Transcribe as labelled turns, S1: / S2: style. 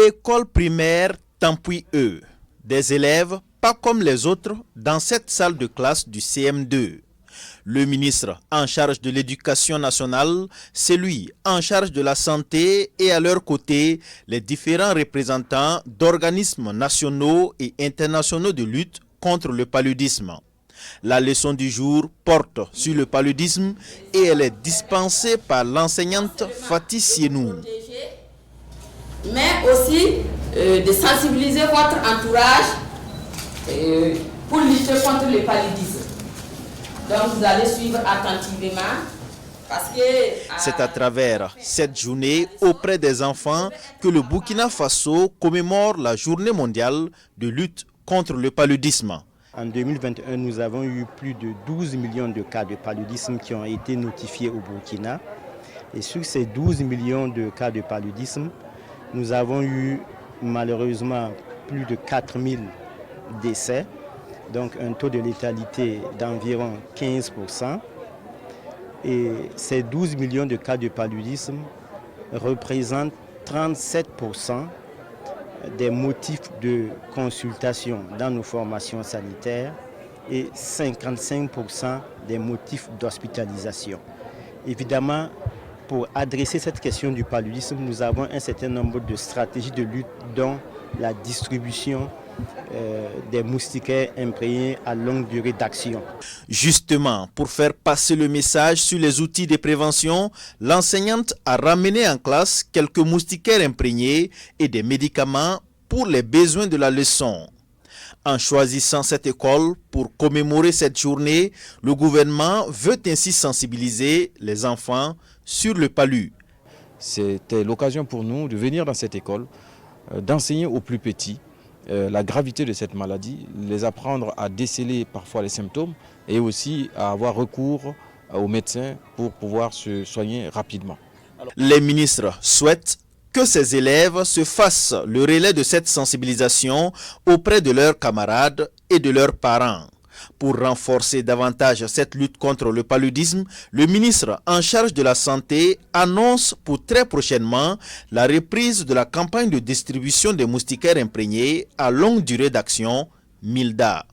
S1: École primaire Tampuy-E. Des élèves pas comme les autres dans cette salle de classe du CM2. Le ministre en charge de l'éducation nationale, celui en charge de la santé et à leur côté, les différents représentants d'organismes nationaux et internationaux de lutte contre le paludisme. La leçon du jour porte sur le paludisme et elle est dispensée par l'enseignante Fatih Sienou.
S2: Mais aussi de sensibiliser votre entourage pour lutter contre le paludisme. Donc vous allez suivre attentivement parce que...
S1: C'est à travers cette journée auprès des enfants que le Burkina Faso commémore la journée mondiale de lutte contre le paludisme.
S3: En 2021, nous avons eu plus de 12 millions de cas de paludisme qui ont été notifiés au Burkina. Et sur ces 12 millions de cas de paludisme, nous avons eu malheureusement plus de 4000 décès, donc un taux de létalité d'environ 15%. Et ces 12 millions de cas de paludisme représentent 37% des motifs de consultation dans nos formations sanitaires et 55% des motifs d'hospitalisation. Évidemment, pour adresser cette question du paludisme, nous avons un certain nombre de stratégies de lutte, dont la distribution des moustiquaires imprégnés à longue durée d'action.
S1: Justement, pour faire passer le message sur les outils de prévention, l'enseignante a ramené en classe quelques moustiquaires imprégnés et des médicaments pour les besoins de la leçon. En choisissant cette école pour commémorer cette journée, le gouvernement veut ainsi sensibiliser les enfants sur le palu.
S4: C'était l'occasion pour nous de venir dans cette école, d'enseigner aux plus petits la gravité de cette maladie, les apprendre à déceler parfois les symptômes et aussi à avoir recours aux médecins pour pouvoir se soigner rapidement.
S1: Les ministres souhaitent que ces élèves se fassent le relais de cette sensibilisation auprès de leurs camarades et de leurs parents. Pour renforcer davantage cette lutte contre le paludisme, le ministre en charge de la Santé annonce pour très prochainement la reprise de la campagne de distribution des moustiquaires imprégnés à longue durée d'action, MILDA.